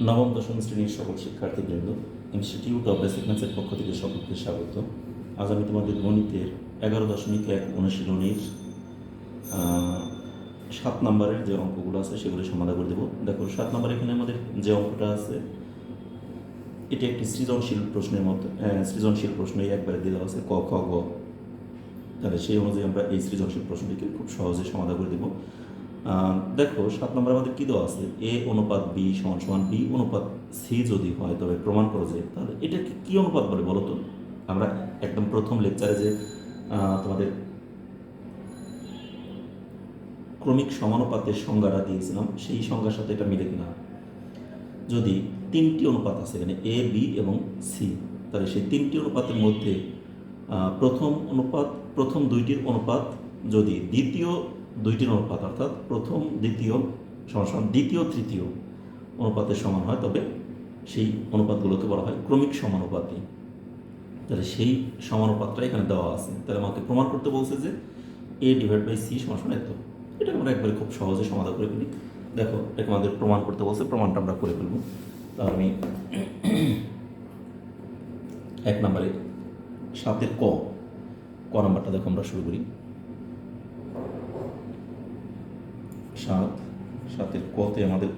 নবম দশম শ্রেণীর সকল শিক্ষার্থীবৃন্দ, ইনস্টিটিউট অব বেসিক ম্যাথসের পক্ষ থেকে সকলকে স্বাগত। আজ আমি তোমাদের গণিতের 11.1 অনুশীলনীর 7 নম্বরের যে অঙ্কগুলো আছে সেগুলো সমাধান করে দেবো। দেখো 7 নম্বর এখানে আমাদের যে অঙ্কটা আছে এটি একটি সৃজনশীল প্রশ্নের মতো, সৃজনশীল প্রশ্নই একবারে দেওয়া আছে ক খ গ। তাহলে সেই অনুযায়ী আমরা এই সৃজনশীল প্রশ্নটিকে খুব সহজে সমাধান করে দেবো। দেখো 7 নম্বর আমাদের কী দেওয়া আছে, এ অনুপাত বি সমান সমান বি অনুপাত সি যদি হয় তবে প্রমাণ করা যায়। তাহলে এটা কী অনুপাত বলে বলো তো? আমরা একদম প্রথম লেকচারে যে তোমাদের ক্রমিক সমানুপাতের সংজ্ঞাটা দিয়েছিলাম সেই সংজ্ঞার সাথে এটা মিলে কিনা। যদি 3টি অনুপাত আছে এখানে এ বি এবং সি, তাহলে সেই 3টি অনুপাতের মধ্যে প্রথম 2টির অনুপাত যদি দ্বিতীয় 2টির অনুপাত অর্থাৎ প্রথম দ্বিতীয় সমান দ্বিতীয় তৃতীয় অনুপাতের সমান হয় তবে সেই অনুপাতগুলোকে বলা হয় ক্রমিক সমানুপাতি। তাহলে সেই সমানুপাতটা এখানে দেওয়া আছে। তাহলে আমাকে প্রমাণ করতে বলছে যে এ ডিভাইড বাই সি সমান এত। এটা আমরা একবারে খুব সহজে সমাধান করে ফেলি। দেখো এটাকে আমাদের প্রমাণ করতে বলছে, প্রমাণটা আমরা করে ফেলবো। তা আমি 1 নম্বরে 7 ক নাম্বারটা দেখো আমরা শুরু করি। 7 কতে আমাদের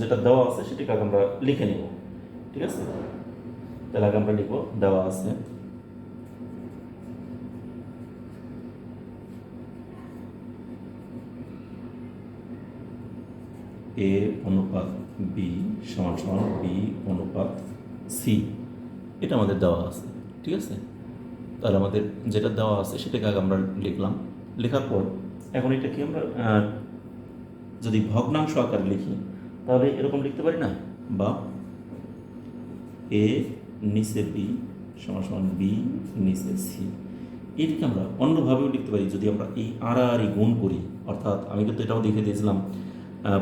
যেটা দেওয়া আছে সেটাকে আগে আমরা লিখে নেব, ঠিক আছে? তাহলে আগে আমরা লিখবো, দেওয়া আছে এ অনুপাত বি সমান সমান বি অনুপাত সি, এটা আমাদের দেওয়া আছে, ঠিক আছে? তাহলে আমাদের যেটা দেওয়া আছে সেটাকে আগে আমরা লিখলাম। লেখার পর এখন এটা কি আমরা যদি ভগ্নাংশ আকারে লিখি তাহলে এরকম লিখতে পারি না, বা এ নিচে বি সমান সমান বি নিচে সি। এটিকে আমরা অন্যভাবেও লিখতে পারি যদি আমরা এই আড়াআড়ি গুণ করি। অর্থাৎ আমি কিন্তু এটাও দেখে দিয়েছিলাম,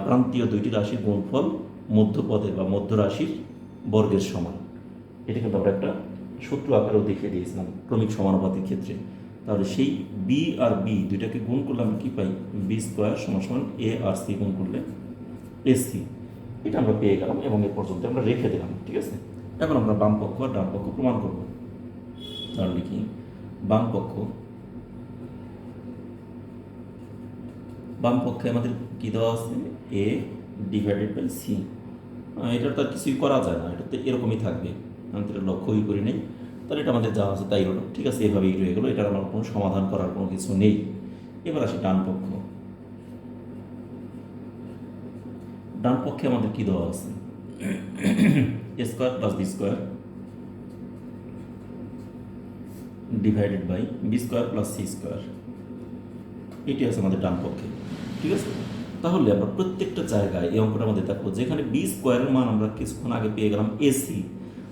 প্রান্তীয় 2টি রাশির গুণফল মধ্যপদের বা মধ্য রাশির বর্গের সমান। এটা কিন্তু আমরা একটা সূত্র আকারেও দেখিয়ে দিয়েছিলাম ক্রমিক সমানুপাতির ক্ষেত্রে। তাহলে সেই বি আর বি দুইটাকে গুণ করলে আমরা কী পাই, বি স্কোয়ার সমান সমান এ আর সি গুণ করলে এ সি। এটা আমরা পেয়ে গেলাম এবং এ পর্যন্ত আমরা রেখে দিলাম, ঠিক আছে? এখন আমরা বাম পক্ষ আর ডান পক্ষ প্রমাণ করব। তাহলে লিখি বাম পক্ষে আমাদের কী দেওয়া আছে, এ ডিভাইডেড বাই সি। এটা তো আর কিছুই করা যায় না, এটা তো এরকমই থাকবে, আমি তো এটা লক্ষ্যই করি নেই। তাহলে এটা আমাদের যা আছে তাই হলো, ঠিক আছে? এভাবেই রয়ে গেলো, এটার আমার কোনো সমাধান করার কোনো কিছু নেই। এবার আসি ডান পক্ষে আমাদের কী দেওয়া আছে, A square plus B square divided by B square plus C square, এটি আছে আমাদের ডান পক্ষে, ঠিক আছে? তাহলে আমরা প্রত্যেকটা জায়গায় এই অঙ্কটা আমাদের দেখো, যেখানে বি স্কোয়ারের মান আমরা কিছুক্ষণ আগে পেয়ে গেলাম এসি,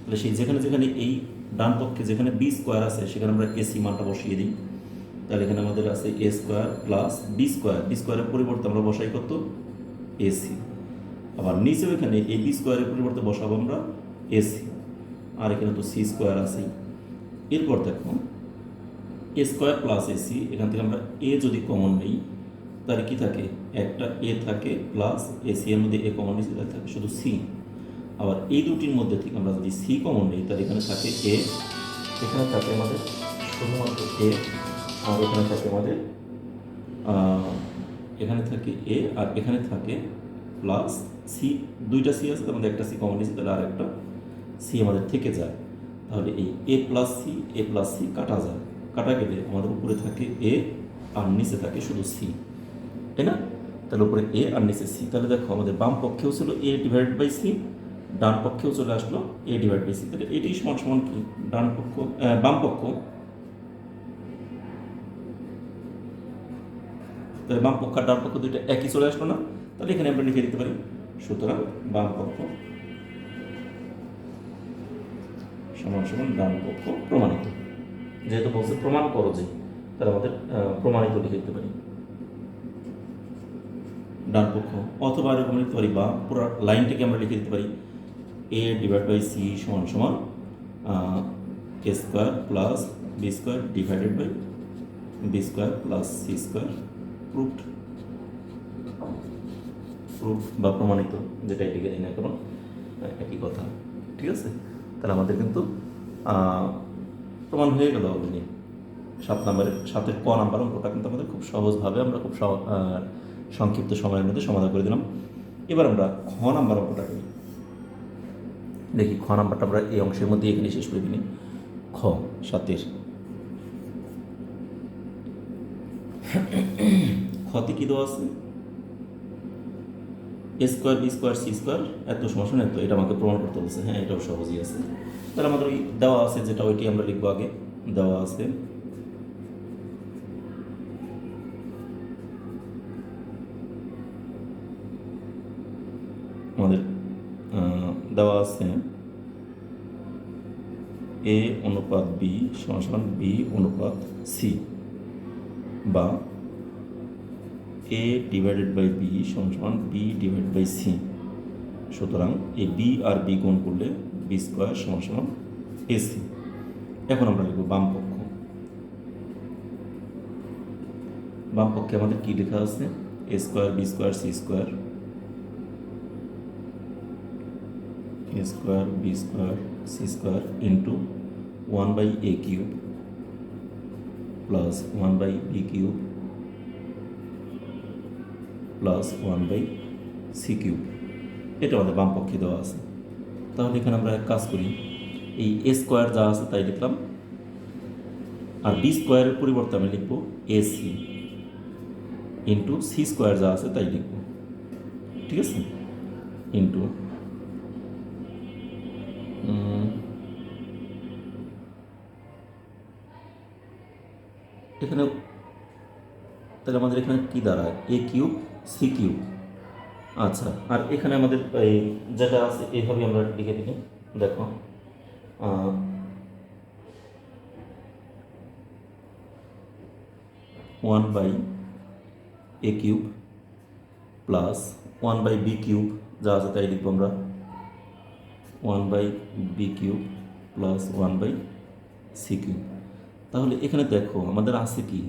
তাহলে সেই যেখানে যেখানে এই ডান পক্ষে যেখানে বি স্কোয়ার আছে সেখানে আমরা এসি মানটা বসিয়ে দিই। তাহলে এখানে আমাদের আছে এ স্কোয়ার প্লাস বি স্কোয়ারের পরিবর্তে আমরা বসাই কত, এসি। আবার নিচেও এখানে এই বি স্কোয়ারের পরিবর্তে বসাবো আমরা এসি, আর এখানে তো সি স্কোয়ার আছেই। এরপর দেখো এ স্কোয়ার প্লাস এসি, এখান থেকে আমরা এ যদি কমন নেই তাহলে কী থাকে, একটা এ থাকে প্লাস এসি এর মধ্যে এ কমন নিচ্ছি তাহলে থাকে শুধু সি। আবার এই দুটির মধ্যে থেকে আমরা যদি সি কমন নিই তাহলে এখানে থাকে এ, এখানে থাকে আমাদের শুধুমাত্র এ, আর এখানে থাকে আমাদের এখানে থাকে এ, আর এখানে থাকে প্লাস সি। দুইটা সি আছে, তার মধ্যে একটা সি কমন নিচ্ছি তাহলে আর একটা সি আমাদের থেকে যায়। তাহলে এই এ প্লাস সি কাটা যায়, কাটা গেলে আমাদের উপরে থাকে এ আর নিচে থাকে শুধু সি, তাই না? তাহলে উপরে এ আর নিচে সি। তাহলে দেখো আমাদের বাম পক্ষেও ছিল এ ডিভাইডেড বাই সি, ডান পক্ষেও চলে আসলো এ ডিভাইড বাই সি। তাহলে এটাই সমান সমান কি, বাম পক্ষ, তাহলে বাম পক্ষ আর ডান পক্ষ দুইটা একই চলে আসলো না? তাহলে এখানে আমরা লিখে দিতে পারি, সুতরাং বাম পক্ষ সমান সমান ডান পক্ষ প্রমাণিত। যেহেতু বলছে প্রমাণ করো যে, তাহলে আমাদের প্রমাণিত লিখে দিতে পারি ডান পক্ষ। অথবা এরকম লিখতে পারি, বা পুরো লাইনটাকে আমরা লিখে দিতে পারি এ ডিভাইড বাই সি সমান সমান A square plus B square divided by B square plus C square. Proof বা প্রমাণিত, যেটা এটিকে দিই না কেন। একই কথা, ঠিক আছে। তাহলে আমাদের কিন্তু প্রমাণ হয়ে গেল অলরেডি। 7 ক নাম্বার অঙ্কটা কিন্তু আমাদের খুব সহজভাবে আমরা খুব সংক্ষিপ্ত সময়ের মধ্যে সমাধান করে দিলাম। এবার আমরা খ নাম্বার অঙ্কটা করি। দেখি খ নাম্বারটা আমরা এই অংশের মধ্যে এখানে শেষ করে দিই। খ 7 খতে কী দেওয়া আছে? A square B square C square এত সমান এত, এটা আমাকে প্রমাণ করতে বলছে। হ্যাঁ, এটাও সহজই আছে। তাহলে আমাদের ওই দেওয়া আছে যেটা, ওইটি আমরা লিখবো আগে। দেওয়া আছে আমাদের দেওয়া আছে এ অনুপাত বি সমান বি অনুপাত সি, বা এ ডিভাইডেড বাই বি সমান বি ডিভাইড বাই সি। সুতরাং এই বি আর বি গুণ করলে বি স্কোয়ার সমান এসি। এখন আমরা লিখব বাম পক্ষ। বাম পক্ষে আমাদের কি লেখা আছে? A square B square C square, A square B square C square into 1/a cube plus 1/b cube plus 1/c cube. এটা আমাদের বাম পক্ষে দেওয়া আছে। তাহলে এখানে আমরা এক কাজ করি, এই এ স্কোয়ার যা আছে তাই লিখলাম, আর বি স্কোয়ারের পরিবর্তে আমি লিখব এসি ইন্টু সি স্কোয়ার যা আছে তাই লিখব, ঠিক আছে, ইন্টু এখানে। তাহলে আমাদের এখানে কি দাঁড়ায়? এ কিউব সি কিউব। আচ্ছা, আর এখানে আমাদের এই যেটা আছে এইভাবে আমরা লিখে দিই। দেখো 1/a cube plus 1/b cube যা আছে তাই লিখবো আমরা, 1/b cube plus 1/c cube. তাহলে এখানে দেখো আমাদের আছে কি,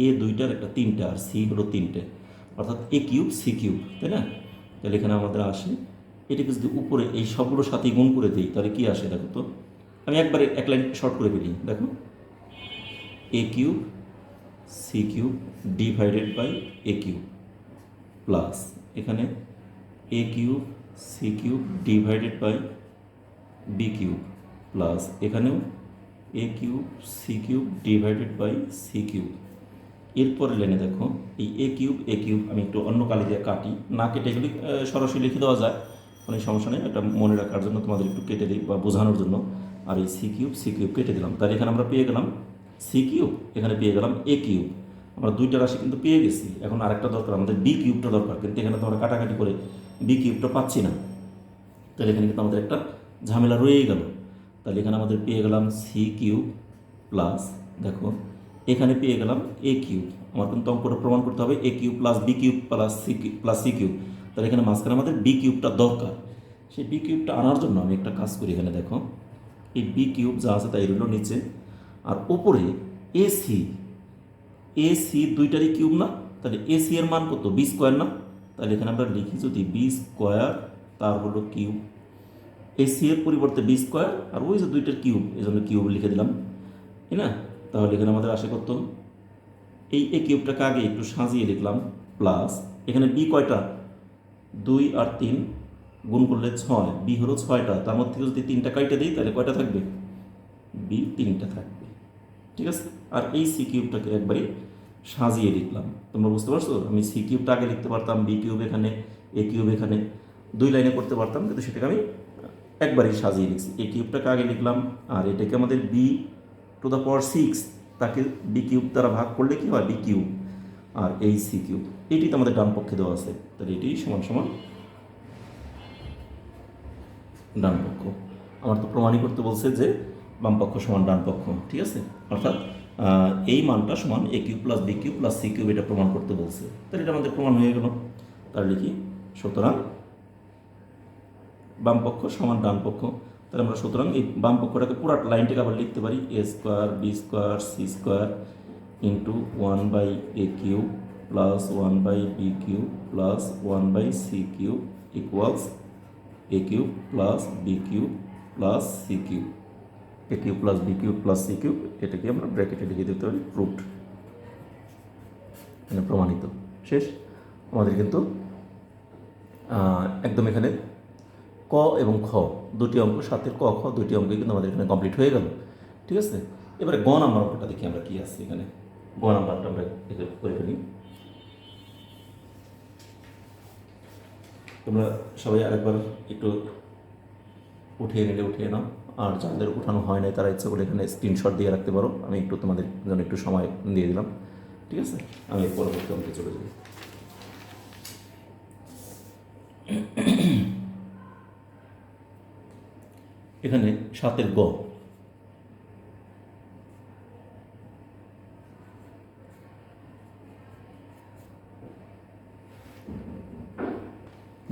এ দুইটার একটা তিনটা আর সি হলো তিনটে, অর্থাৎ এ কিউব সি কিউব, তাই না? তাহলে এখানে আমাদের আসে, এটাকে যদি উপরে এই সবগুলোর সাথে গুণ করে দিই তাহলে কি আসে দেখো তো। আমি একবারে এক লাইন শর্ট করে ফেলি। দেখো A cube C cube divided by A cube plus এখানে A cube C cube divided by B cube plus এখানেও A cube C cube divided by C cube. এরপরে লাইনে দেখো এই এ কিউব আমি একটু অন্য কালি দিয়ে কাটি, না কেটে এগুলি সরাসরি লিখে দেওয়া যায়, কোনো সমস্যা নেই। এটা মনে রাখার জন্য তোমাদের একটু কেটে দিই বা বোঝানোর জন্য। আর এই সি কিউব কেটে দিলাম, তাহলে এখানে আমরা পেয়ে গেলাম সি কিউব, এখানে পেয়ে গেলাম এ কিউব। আমরা দুইটা রাশি কিন্তু পেয়ে গেছি। এখন আরেকটা দরকার, আমাদের বি কিউবটা দরকার, কিন্তু এখানে তো আমরা কাটাকাটি করে বি কিউবটা পাচ্ছি না। তাহলে এখানে কিন্তু আমাদের একটা ঝামেলা রয়েই গেল। তাহলে এখানে আমাদের পেয়ে গেলাম সি কিউব প্লাস দেখো এখানে পেয়ে গেলাম এ কিউব। আমার কিন্তু অঙ্কটা প্রমাণ করতে হবে A cube plus B cube plus C cube. তাহলে এখানে মাঝখানে আমাদের বি কিউবটা দরকার। সেই বি কিউবটা আনার জন্য আমি একটা কাজ করি। এখানে দেখো এই বি কিউব যা আছে তাই রইল নিচে, আর ওপরে এসি দুইটারই কিউব না, তাহলে এসি এর মান কত? বি স্কোয়ার না? তাহলে এখানে আমরা লিখি যদি বি স্কোয়ার তার হলো কিউব, এসি এর পরিবর্তে বি স্কোয়ার, আর ওই যে দুইটার কিউব এই জন্য কিউব লিখে দিলাম, তাই না? তাহলে এখানে আমাদের আসে কত? এই এ কিউবটাকে আগে একটু সাজিয়ে লিখলাম প্লাস এখানে বি কয়টা? 2 আর 3 গুণ করলে 6, বি হলো 6টা, তার মধ্যে থেকে যদি 3টা কাইটে দিই তাহলে কয়টা থাকবে? বি 3টা থাকবে, ঠিক আছে। আর এই সি কিউবটাকে একবারে সাজিয়ে লিখলাম। তোমরা বুঝতে পারছো? আমি সি কিউবটা আগে লিখতে পারতাম, বি কিউব এখানে, এ কিউব এখানে, 2 লাইনে করতে পারতাম, কিন্তু সেটাকে আমি একবারেই সাজিয়ে লিখছি। এই কিউবটাকে আগে লিখলাম, আর এটাকে আমাদের বি টু দ্য পাওয়ার 6 তাকে বি কিউব দ্বারা ভাগ করলে কি হয়? B cube. আর এই সি কিউব এটি তো আমাদের ডান পক্ষে দেওয়া আছে, তাহলে এটি সমান ডান পক্ষ। আমার তো প্রমাণই করতে বলছে যে বাম পক্ষ সমান ডান পক্ষ, ঠিক আছে। অর্থাৎ এই মানটা সমান A cube plus B cube plus C cube, এটা প্রমাণ করতে বলছে। তাহলে এটা আমাদের প্রমাণ হয়ে গেল। তাহলে লিখি সুতরাং বাম পক্ষ সমান ডান পক্ষ। তাহলে আমরা সুতরাং এই বাম পক্ষটাকে পুরো লাইনটাকে আবার লিখতে পারি A square B square C square into 1/a cube plus 1/b cube plus 1/c cube equals A cube plus B cube plus C cube, A cube plus B cube plus C cube, এটাকে আমরা ব্র্যাকেটে লিখে দিতে পারি proofed, মানে প্রমাণিত। শেষ। আমাদের কিন্তু একদম এখানে ক এবং খ দুটি অঙ্ক, 7-এর ক খ দুটি অঙ্ক কিন্তু আমাদের এখানে কমপ্লিট হয়ে গেল। ঠিক আছে, এবারে গ নাম্বার অঙ্কটা দেখি আমরা কী আসছে এখানে। গ নাম্বারটা আমরা করে ফেলি। তোমরা সবাই আরেকবার একটু উঠিয়ে নিলে উঠিয়ে নাও, আর যাদের উঠানো হয় নাই তারা ইচ্ছা করে এখানে স্ক্রিনশট দিয়ে রাখতে পারো। আমি একটু তোমাদের জন্য একটু সময় দিয়ে দিলাম। ঠিক আছে, আমি পরবর্তী অঙ্কে চলে যাই। এখানে 7-এর গ,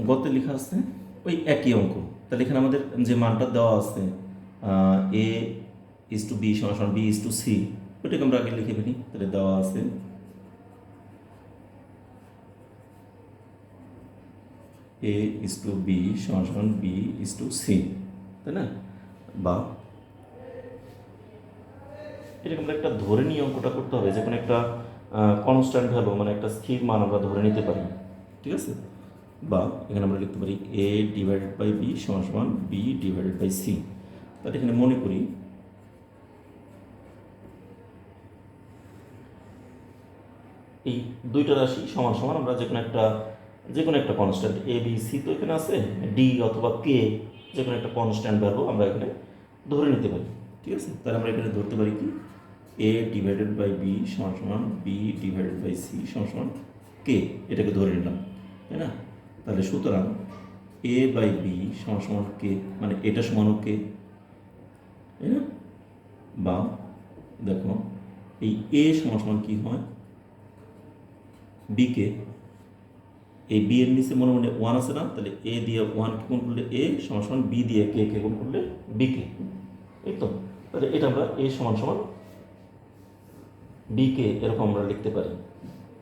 গতে লেখা আছে ওই একই অঙ্ক। তাহলে এখানে আমাদের যে মানটা দেওয়া আছে এ ইজ টু বি সমান বি ইজ টু সি, ওইটাকে আমরা আগে লিখে ফেলি। তাহলে দেওয়া আছে এ ইজ টু বি সমান বি ইজ টু সি, তাই না? বা এরকম একটা ধরে নিয়ে অঙ্কটা করতে হবে, যে কোনো একটা কনস্ট্যান্ট ভ্যালু মানে একটা স্থির মান আমরা ধরে নিতে পারি। ঠিক আছে, বা এখানে আমরা লিখতে পারি এ ডিভাইডেড বাই বি সমান বি ডিভাইডেড বাই সি। তাহলে এখানে মনে করি এই দুইটা রাশি সমান সমান, আমরা যে কোনো একটা কনস্ট্যান্ট এ বি সি তো এখানে আছে, ডি অথবা কে যে কোনো একটা কনস্ট্যান্ট ভ্যালু আমরা এখানে ধরে নিতে পারি। ঠিক আছে, তাহলে আমরা এখানে ধরতে পারি কি এ ডিভাইডেড বাই বি সমান বি ডিভাইডেড বাই সি সমান কে, এটাকে ধরে নিলাম, তাই না? তাহলে সুতরাং এ বাই বি সমান কে, মানে এটা সমানও কে, তাই না? বা দেখো এই এ সমান কি হয় বিকে, এই বি এর নিচে মনে মনে ওয়ান আছে না, তাহলে এ দিয়ে ওয়ানকে গুণ করলে এ সমান বি দিয়ে কে কে গুণ করলে বিকে, এই তো। তাহলে এটা আমরা এ সমান বিকে এরকম আমরা লিখতে পারি।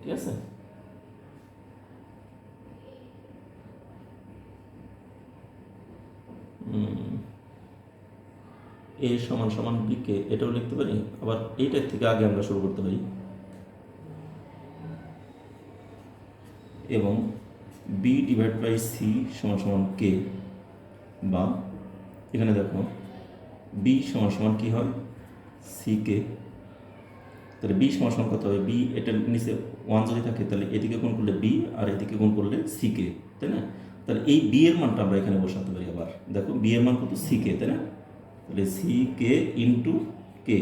ঠিক আছে, এ সমান বিকে এটাও লিখতে পারি। আবার এইটার থেকে আগে আমরা শুরু করতে পারি এবং বি ডিভাইড বাই সি সমান কে, বা এখানে দেখো বি সমান কি হয় সি কে, তাহলে বি সমান কত হবে বি, এটার নিচে ওয়ান যদি থাকে তাহলে এদিকে গুণ করলে বি আর এদিকে গুণ করলে সি কে, তাই না? তাহলে এই বি এর মানটা আমরা এখানে বসাতে পারি। আবার দেখো বি এর মান কত সি কে, তাই না? তাহলে সি কে ইন্টু কে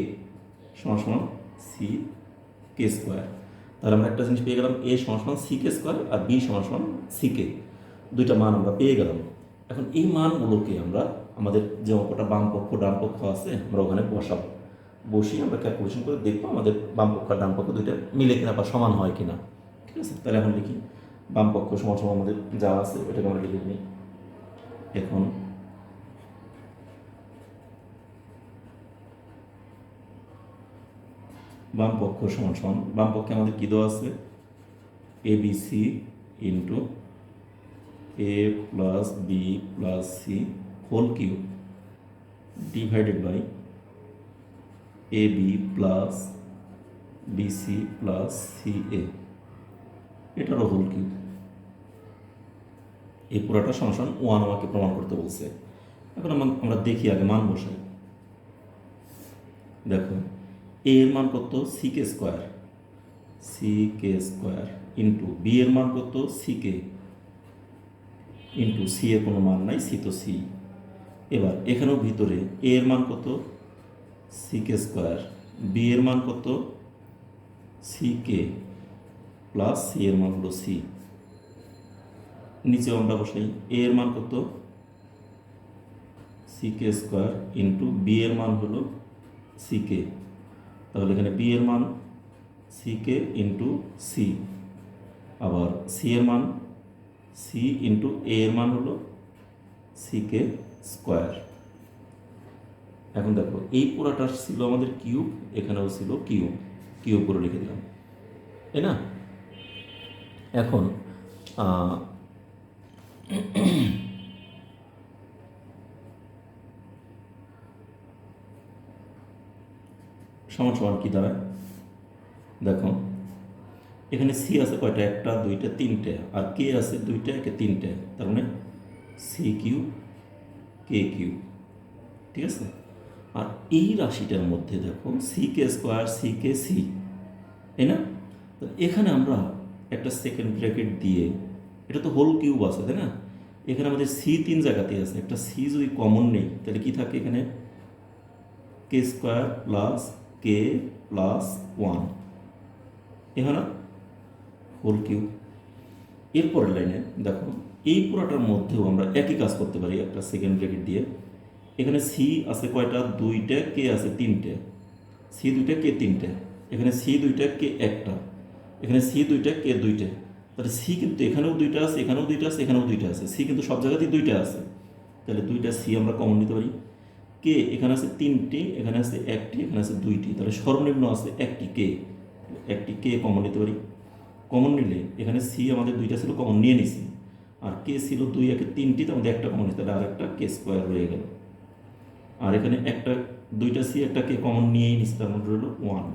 সমান সি কে স্কোয়ার। তাহলে আমরা একটা জিনিস পেয়ে গেলাম, এ সমান সি কে স্কোয়ার আর বি সমান সি কে, দুইটা মান আমরা পেয়ে গেলাম। এখন এই মানগুলোকে আমরা আমাদের যে অঙ্কটা বাম পক্ষ ডান পক্ষ আছে আমরা ওখানে বসাবো, বসিয়ে আমরা ক্যালকুলেশন করে দেখবো আমাদের বাম পক্ষ আর ডান পক্ষ দুইটা মিলে কিনা বা সমান হয় কিনা। ঠিক আছে, তাহলে এখন লিখি বাম পক্ষ সমান আমাদের যা আছে ওটাকে আমরা লিখে নিই। এখন বাম পক্ষ সমান বাম পক্ষে আমাদের কী দেওয়া আছে a b c into a plus b plus c whole cube divided by a b plus b c plus c a, এটারও হোল কিউব। এই পুরাটা সমান ওয়ান আমাকে প্রমাণ করতে বলছে। এখন আমরা দেখি আগে মান বসাই। দেখো এ এর মান কত C K square into B এর মান কত সি কে ইন্টু সি এর কোনো মান নাই, সি তো সি। এবার এখানেও ভিতরে এ এর মান কত সি কে স্কোয়ার, বি এর মান কত সি কে প্লাস সি এর মান হলো সি। নিচেও আমরা বসাই এ এর মান কত C K square into B এর মান হলো সি কে, তাহলে এখানে বি এর মান সি কে ইন্টু সি, আবার সি এর মান সি ইন্টু এ এর মান হলো সি কে স্কোয়ার। এখন দেখো এই পুরাটা ছিল আমাদের কিউব, এখানেও ছিল কিউব করে লিখে দিলাম, তাই না? এখন সমান সমান কী দাঁড়ায় দেখো, এখানে সি আছে কয়টা, একটা দুইটা তিনটে, আর কে আছে দুইটা একে তিনটে, তার মানে সি কিউ কে কিউ, ঠিক আছে। আর এই রাশিটার মধ্যে দেখো C K square C K C, তাই না? তো এখানে আমরা একটা সেকেন্ড ব্র্যাকেট দিয়ে, এটা তো হোল কিউব আছে তাই না, এখানে আমাদের সি 3 জায়গাতে আছে, একটা সি যদি কমন নেই তাহলে কি থাকে এখানে, কে স্কোয়ার প্লাস কে প্লাস 1, এখানে হোল কিউব। এরপরের লাইনে দেখো এই পুরাটার মধ্যেও আমরা একই কাজ করতে পারি একটা সেকেন্ড ব্র্যাকেট দিয়ে। এখানে সি আছে কয়টা, দুইটা, কে আছে তিনটে, সি দুইটা কে তিনটে, এখানে সি দুইটা কে একটা, এখানে সি দুইটা কে দুইটা, তাহলে সি কিন্তু এখানেও দুইটা আছে, এখানেও দুইটা আছে, এখানেও দুইটা আছে, সি কিন্তু সব জায়গাতেই দুইটা আছে, তাহলে দুইটা সি আমরা কমন নিতে পারি। কে এখানে আছে তিনটি, এখানে আছে একটি, এখানে আছে দুইটি, তাহলে সর্বনিম্ন আছে একটি কে, একটি কে কমন নিতে পারি। কমন নিলে এখানে সি আমাদের দুইটা ছিল, কমন নিয়ে নিছি, আর কে ছিল দুই একে তিনটি, তো আমাদের একটা কমন নিতে, তাহলে আর একটা কে স্কোয়ার রয়ে গেল। আর এখানে একটা দুইটা সি একটা কে কমন নিয়েই নিছি, তার মধ্যে রইল 1,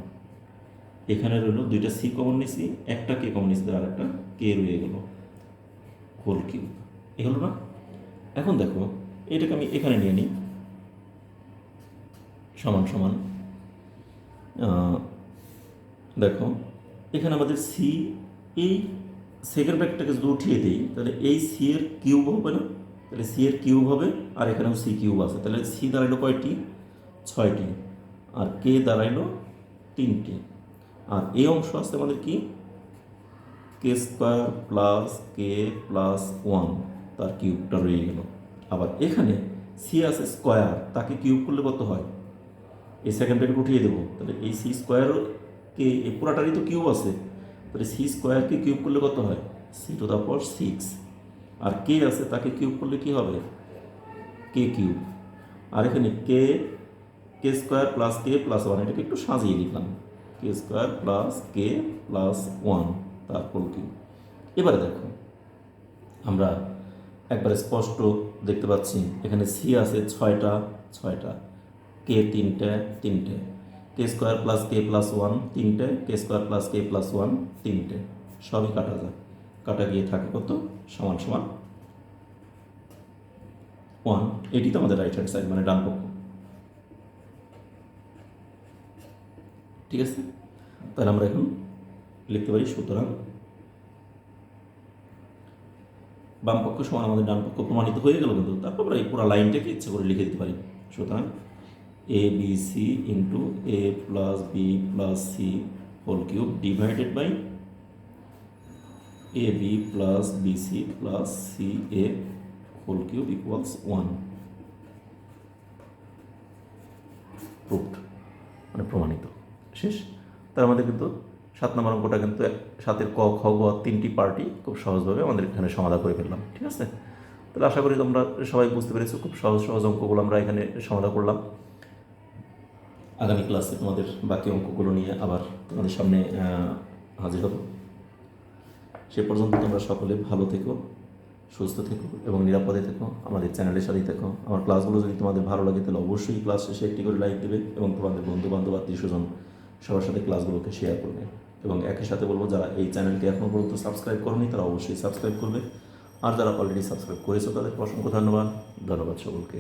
এখানে রইল দুইটা সি কমন নিছি, একটা কে কমন নিছি, আর একটা কে রয়ে গেল, হোল কিউব। এ হলো না? এখন দেখো এটাকে আমি এখানে নিয়ে নিই, সমান সমান দেখো এখানে আমাদের সি, এই সেকেন্ড ব্র্যাকেটটাকে যদি উঠিয়ে দিই তাহলে এই সি এর কিউব হবে না, তাহলে সি এর কিউব হবে, আর এখানেও সি কিউব আছে, তাহলে সি দাঁড়াইলো কয়টি, 6টি, আর কে দাঁড়াইলো 3টি, আর এই অংশ আছে আমাদের কি, কে স্কোয়ার প্লাস কে প্লাস 1, তার কিউবটা রয়ে গেল। আবার এখানে সি আছে স্কোয়ার, তাকে কিউব করলে কত হয়, এই সেকেন্ড ব্র্যাকেট উঠিয়ে দেবো, তাহলে এই সি স্কোয়ার কে এই পুরাটারই তো কিউব আছে, তাহলে সি স্কোয়ারকে কিউব করলে কত হয়, সি টু দ্য পাওয়ার 6, আর কে আছে তাকে কিউব করলে কি হবে, কে কিউব, আর এখানে কে কে স্কোয়ার প্লাস কে প্লাস 1, এটাকে একটু সাজিয়ে লিখলাম, কে স্কোয়ার প্লাস কে প্লাস 1 তার হোল কিউব। এবারে দেখো আমরা একবারে স্পষ্ট দেখতে পাচ্ছি এখানে সি আছে 6টা, কে 3টে, কে স্কোয়ার প্লাস কে প্লাস 1 3টে, কে স্কোয়ার প্লাস কে প্লাস 1 3টে, সবই কাটা যায়, কাটা গিয়ে থাকে কত, সমান সমান 1। এটি তো আমাদের রাইট হ্যান্ড সাইড মানে ডান পক্ষ, ঠিক আছে। তাহলে আমরা এখন লিখতে পারি, সুতরাং বাম পক্ষ সমান আমাদের ডান পক্ষ প্রমাণিত হয়ে গেল, কিন্তু তারপর আমরা এই পুরো লাইনটাকে ইচ্ছে করে লিখে দিতে পারি। সুতরাং a b c into a plus b plus c whole cube divided by a b plus b c plus c a whole cube equals 1, proved মানে প্রমাণিত, শেষ। তার আমাদের কিন্তু 7 নম্বর অঙ্কটা কিন্তু 7-এর ক খ গ 3টি পার্টি খুব সহজভাবে আমাদের এখানে সমাধান করে ফেললাম, ঠিক আছে। তাহলে আশা করি তোমরা সবাই বুঝতে পেরেছো, খুব সহজ সহজ অঙ্কগুলো আমরা এখানে সমাধান করলাম। আগামী ক্লাসে তোমাদের বাকি অঙ্কগুলো নিয়ে আবার তোমাদের সামনে হাজির হব। সে পর্যন্ত তোমরা সকলে ভালো থেকো, সুস্থ থেকো এবং নিরাপদে থেকো, আমাদের চ্যানেলের সাথেই থেকো। আমার ক্লাসগুলো যদি তোমাদের ভালো লাগে তাহলে অবশ্যই ক্লাস শেষে একটি করে লাইক দেবে এবং তোমাদের বন্ধুবান্ধব আত্মীয়স্বজন সবার সাথে ক্লাসগুলোকে শেয়ার করবে। এবং একই সাথে বলবো, যারা এই চ্যানেলটি এখনও পর্যন্ত সাবস্ক্রাইব করোনি তারা অবশ্যই সাবস্ক্রাইব করবে, আর যারা অলরেডি সাবস্ক্রাইব করেছো তাদেরকে অসংখ্য ধন্যবাদ সকলকে।